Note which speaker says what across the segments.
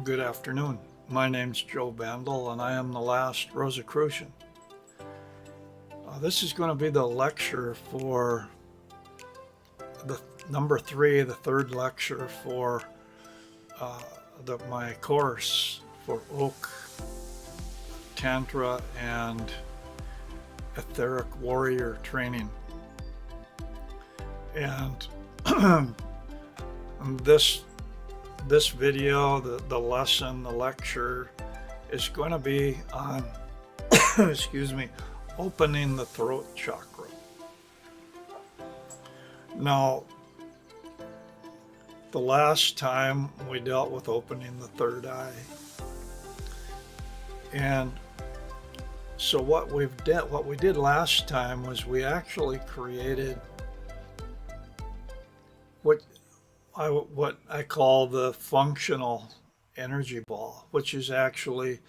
Speaker 1: good afternoon. My name's Joe Bandel, and I am the last Rosicrucian. This is going to be the lecture for the number three, the third lecture for uh, my course for Oak, Tantra, and Etheric Warrior training. And this video, the lesson, the lecture is going to be on, excuse me, opening the throat chakra. Now, the last time we dealt with opening the third eye, and so what we did last time was we actually created what I call the functional energy ball, which is actually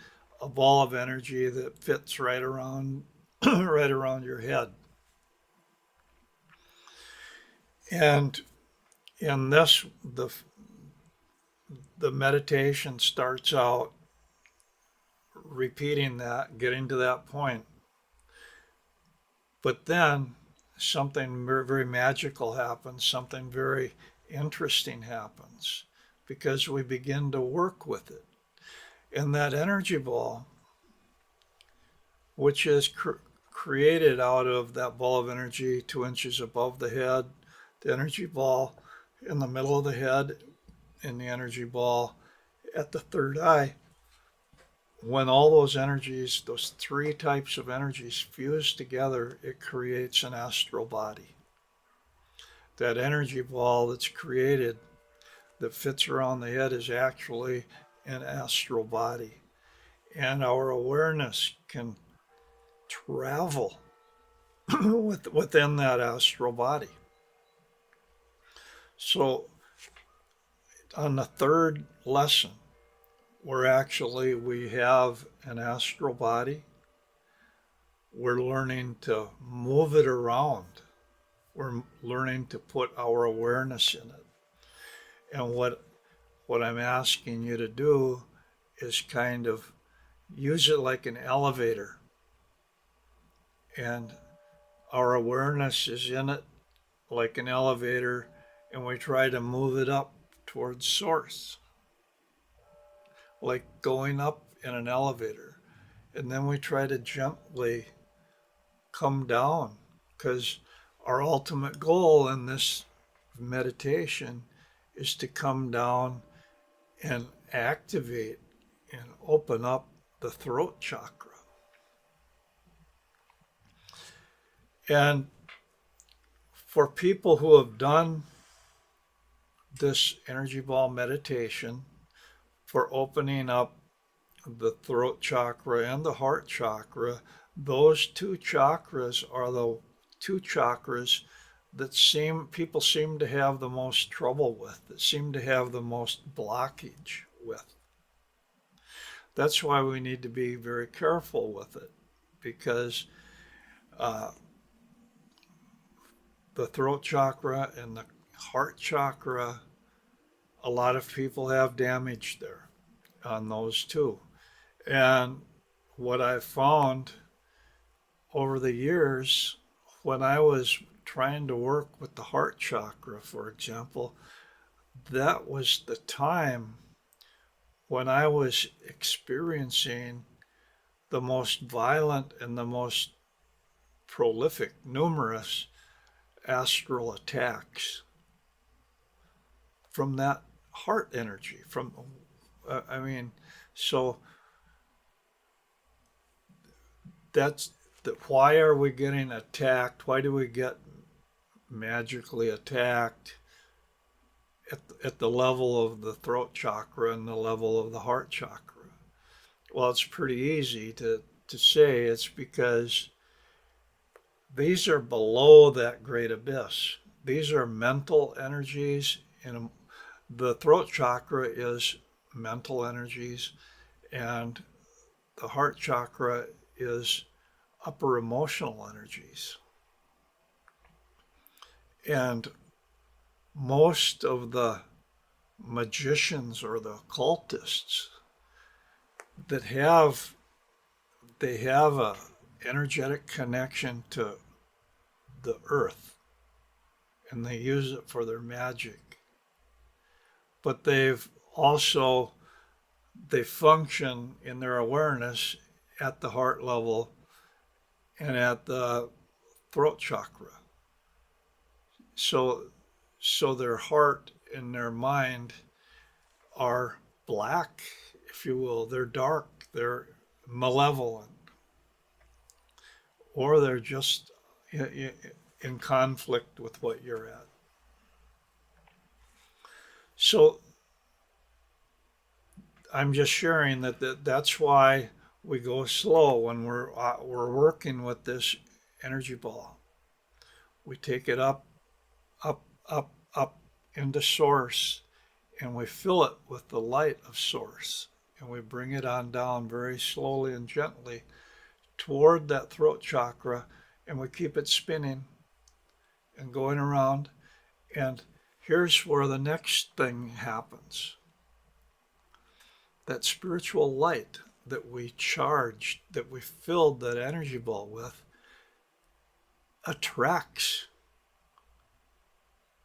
Speaker 1: a ball of energy that fits right around right around your head. And in this, the meditation starts out repeating that, getting to that point. But then something very, very magical happens, something very interesting happens, because we begin to work with it. And that energy ball, which is created out of that ball of energy 2 inches above the head, the energy ball in the middle of the head, and the energy ball at the third eye. When all those energies, those three types of energies fuse together, it creates an astral body. That energy ball that's created that fits around the head is actually an astral body. And our awareness can travel within that astral body. So on the third lesson, we have an astral body. We're learning to move it around. We're learning to put our awareness in it. And what I'm asking you to do is kind of use it like an elevator. And our awareness is in it like an elevator, and we try to move it up towards source, like going up in an elevator. And then we try to gently come down, because our ultimate goal in this meditation is to come down and activate and open up the throat chakra. And for people who have done this energy ball meditation for opening up the throat chakra and the heart chakra, those two chakras are the two chakras that people seem to have the most trouble with, that seem to have the most blockage with. That's why we need to be very careful with it, because the throat chakra and the heart chakra, a lot of people have damage there on those two. And what I've found over the years, when I was trying to work with the heart chakra, for example, that was the time when I was experiencing the most violent and the most prolific, numerous astral attacks from that heart energy. So that's why are we getting attacked? Why do we get magically attacked at the level of the throat chakra and the level of the heart chakra? Well, it's pretty easy to say. It's because these are below that great abyss. These are mental energies, and the throat chakra is mental energies, and the heart chakra is upper emotional energies. And most of the magicians or the occultists that have a energetic connection to the earth and they use it for their magic. But they function in their awareness at the heart level and at the throat chakra. So their heart and their mind are black, if you will. They're dark, they're malevolent, or they're just in conflict with what you're at. So I'm just sharing that's why we go slow when we're working with this energy ball. We take it up, up, up, up into source, and we fill it with the light of source, and we bring it on down very slowly and gently toward that throat chakra, and we keep it spinning and going around. And here's where the next thing happens. That spiritual light that we charged, that we filled that energy ball with, attracts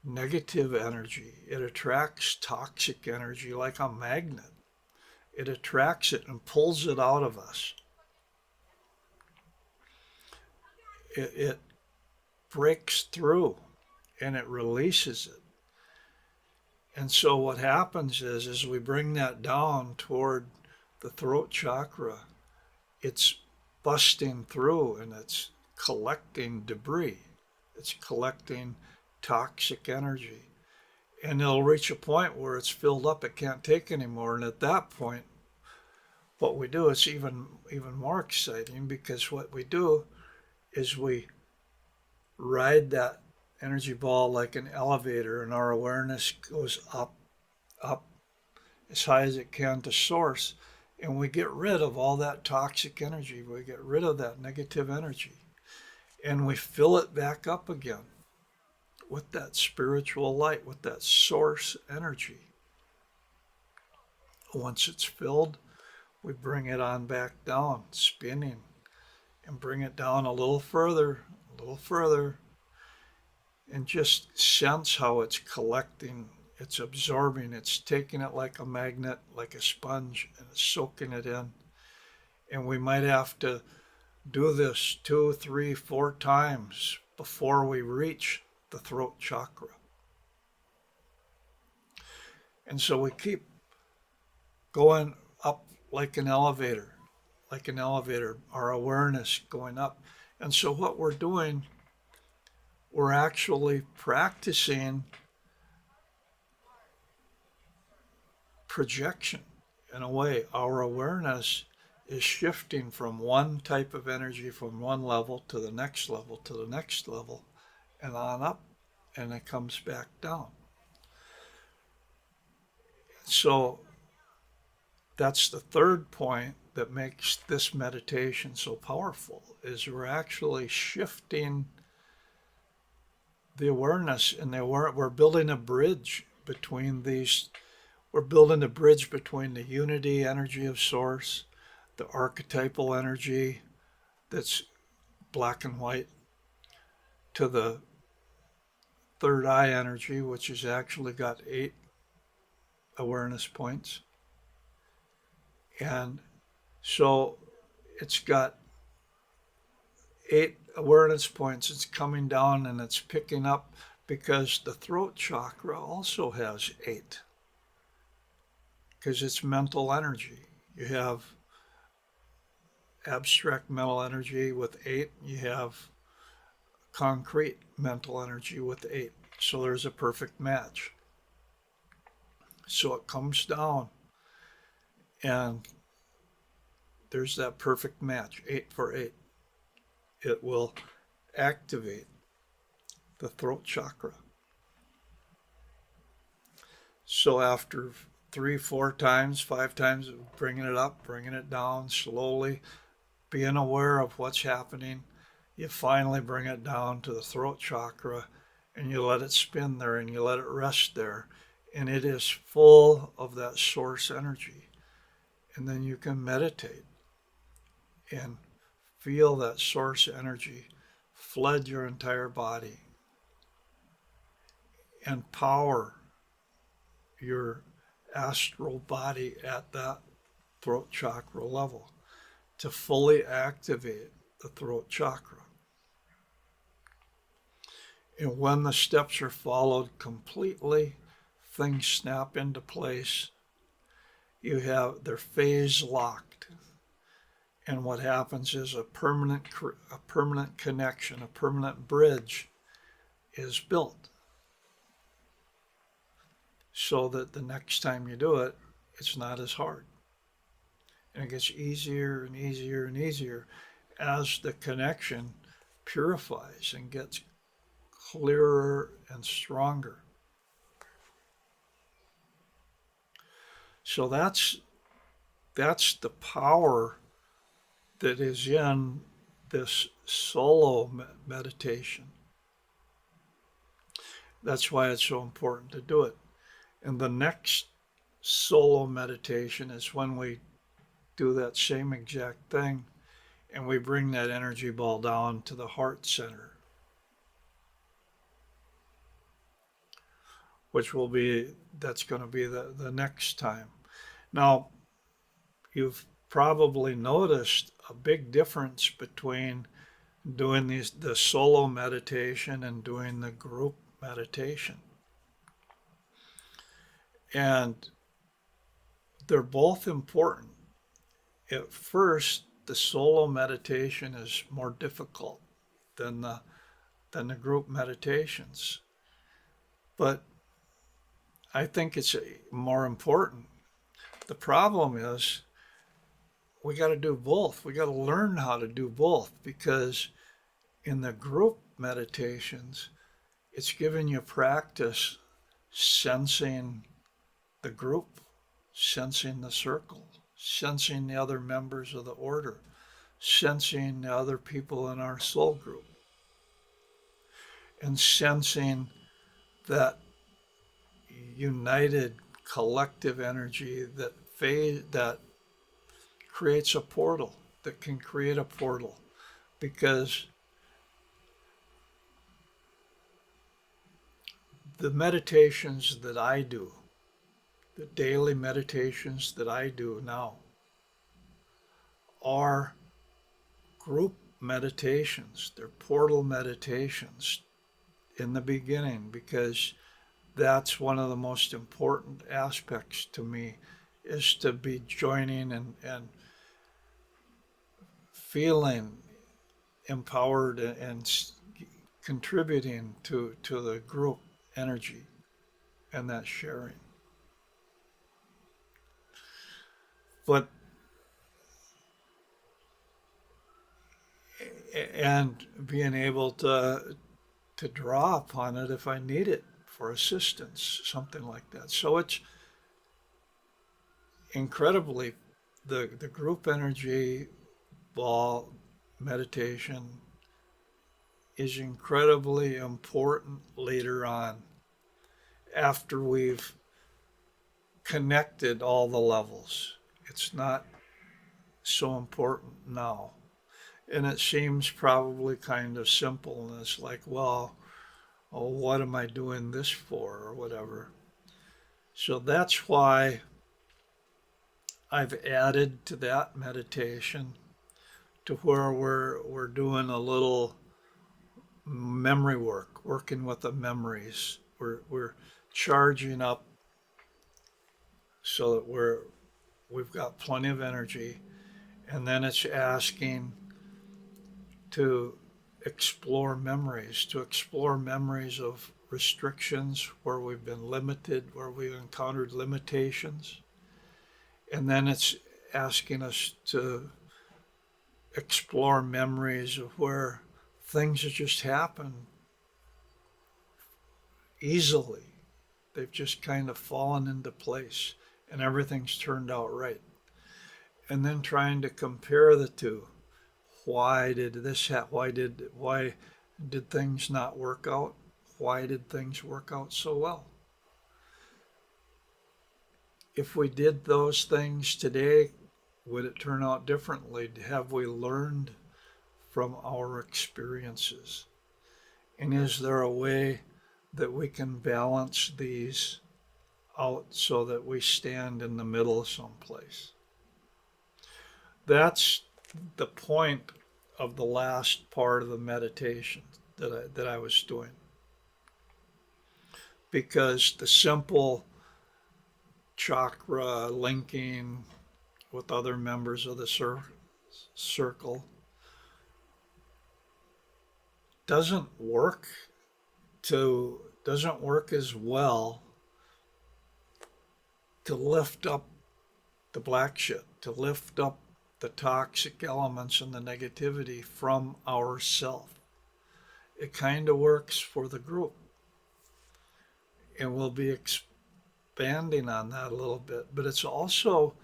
Speaker 1: negative energy. It attracts toxic energy like a magnet. It attracts it and pulls it out of us. It breaks through and it releases it. And so what happens is, as we bring that down toward the throat chakra, it's busting through and it's collecting debris. It's collecting toxic energy. And it'll reach a point where it's filled up, it can't take anymore. And at that point, what we do is even more exciting, because what we do is we ride that energy ball like an elevator, and our awareness goes up, up, as high as it can to source, and we get rid of all that toxic energy. We get rid of that negative energy, and we fill it back up again with that spiritual light, with that source energy. Once it's filled, we bring it on back down, spinning, and bring it down a little further, and just sense how it's collecting, it's absorbing, it's taking it like a magnet, like a sponge, and it's soaking it in. And we might have to do this 2, 3, 4 times before we reach the throat chakra. And so we keep going up like an elevator, our awareness going up. And so what we're doing, we're actually practicing projection in a way. Our awareness is shifting from one type of energy, from one level to the next level, to the next level, and on up, and it comes back down. So that's the third point that makes this meditation so powerful, is we're actually shifting the awareness, and we're building a bridge between these. We're building a bridge between the unity energy of source, the archetypal energy that's black and white, to the third eye energy, which has actually got 8 awareness points. And so it's got 8 awareness points. It's coming down and it's picking up, because the throat chakra also has 8, because it's mental energy. You have abstract mental energy with 8, you have concrete mental energy with 8. So there's a perfect match. So it comes down and there's that perfect match, 8 for 8. It will activate the throat chakra. So after 3, 4 times, 5 times, bringing it up, bringing it down slowly, being aware of what's happening, you finally bring it down to the throat chakra, and you let it spin there and you let it rest there, and it is full of that source energy. And then you can meditate and feel that source energy flood your entire body and power your astral body at that throat chakra level to fully activate the throat chakra. And when the steps are followed completely, things snap into place. They're phase locked. And what happens is a permanent connection, a permanent bridge is built. So that the next time you do it, it's not as hard. And it gets easier and easier and easier as the connection purifies and gets clearer and stronger. So that's the power that is in this solo meditation. That's why it's so important to do it. And the next solo meditation is when we do that same exact thing and we bring that energy ball down to the heart center, that's going to be the next time. Now, you've probably noticed a big difference between doing the solo meditation and doing the group meditation. And they're both important. At first, the solo meditation is more difficult than the group meditations. But I think it's more important. The problem is we got to do both. We got to learn how to do both, because in the group meditations, it's giving you practice sensing the group, sensing the circle, sensing the other members of the order, sensing the other people in our soul group, and sensing that united collective energy that creates a portal, that can create a portal. Because the meditations that I do, the daily meditations that I do now, are group meditations. They're portal meditations in the beginning, because that's one of the most important aspects to me, is to be joining and feeling empowered and contributing to the group energy and that sharing. But and being able to draw upon it if I need it for assistance, something like that. So it's incredibly, the group energy ball meditation is incredibly important later on, after we've connected all the levels. It's not so important now. And it seems probably kind of simple, and it's like, well, oh, what am I doing this for, or whatever. So that's why I've added to that meditation to where we're doing a little memory work, working with the memories. We're charging up so that we've got plenty of energy, and then it's asking to explore memories of restrictions, where we've been limited, where we've encountered limitations. And then it's asking us to explore memories of where things have just happened easily. They've just kind of fallen into place and everything's turned out right. And then trying to compare the two. Why did this happen? Why did things not work out? Why did things work out so well? if we did those things today, would it turn out differently? Have we learned from our experiences? And is there a way that we can balance these out so that we stand in the middle someplace? That's the point of the last part of the meditation that I was doing. Because the simple chakra linking with other members of the circle doesn't work doesn't work as well to lift up the black shit, to lift up the toxic elements and the negativity from ourself. It kind of works for the group. And we'll be expanding on that a little bit. But it's also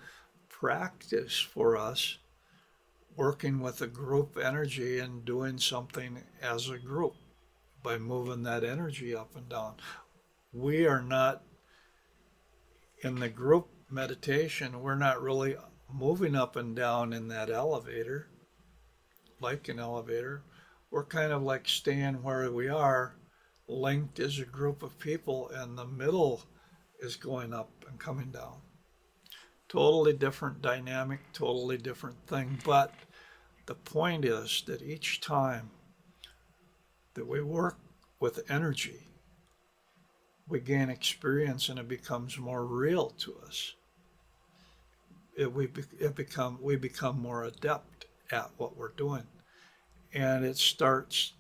Speaker 1: practice for us working with a group energy and doing something as a group by moving that energy up and down. We are not in the group meditation, we're not really moving up and down in that elevator, like an elevator. We're kind of like staying where we are, linked as a group of people, and the middle is going up and coming down. Totally different dynamic, totally different thing. But the point is that each time that we work with energy, we gain experience and it becomes more real to us. We become more adept at what we're doing, and it starts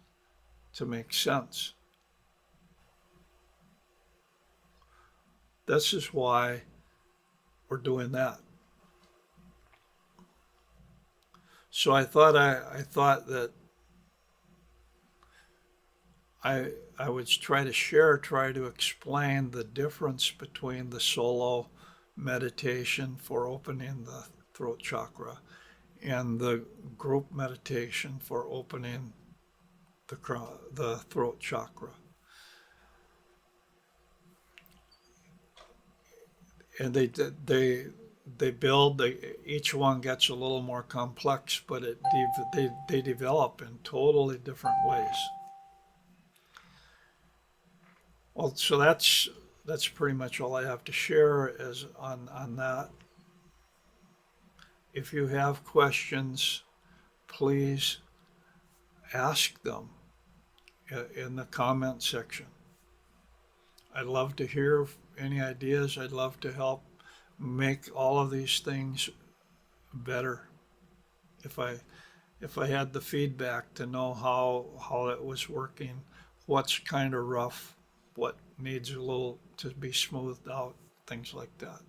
Speaker 1: to make sense. This is why we're doing that. So I thought that I would try to explain the difference between the solo meditation for opening the throat chakra and the group meditation for opening the throat chakra. And each one gets a little more complex, but they develop in totally different ways. Well, so that's pretty much all I have to share as on that. If you have questions, please ask them in the comment section. I'd love to hear any ideas. I'd love to help make all of these things better. If I had the feedback to know how it was working, what's kind of rough, what needs a little to be smoothed out, things like that.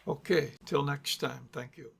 Speaker 1: Okay, till next time. Thank you.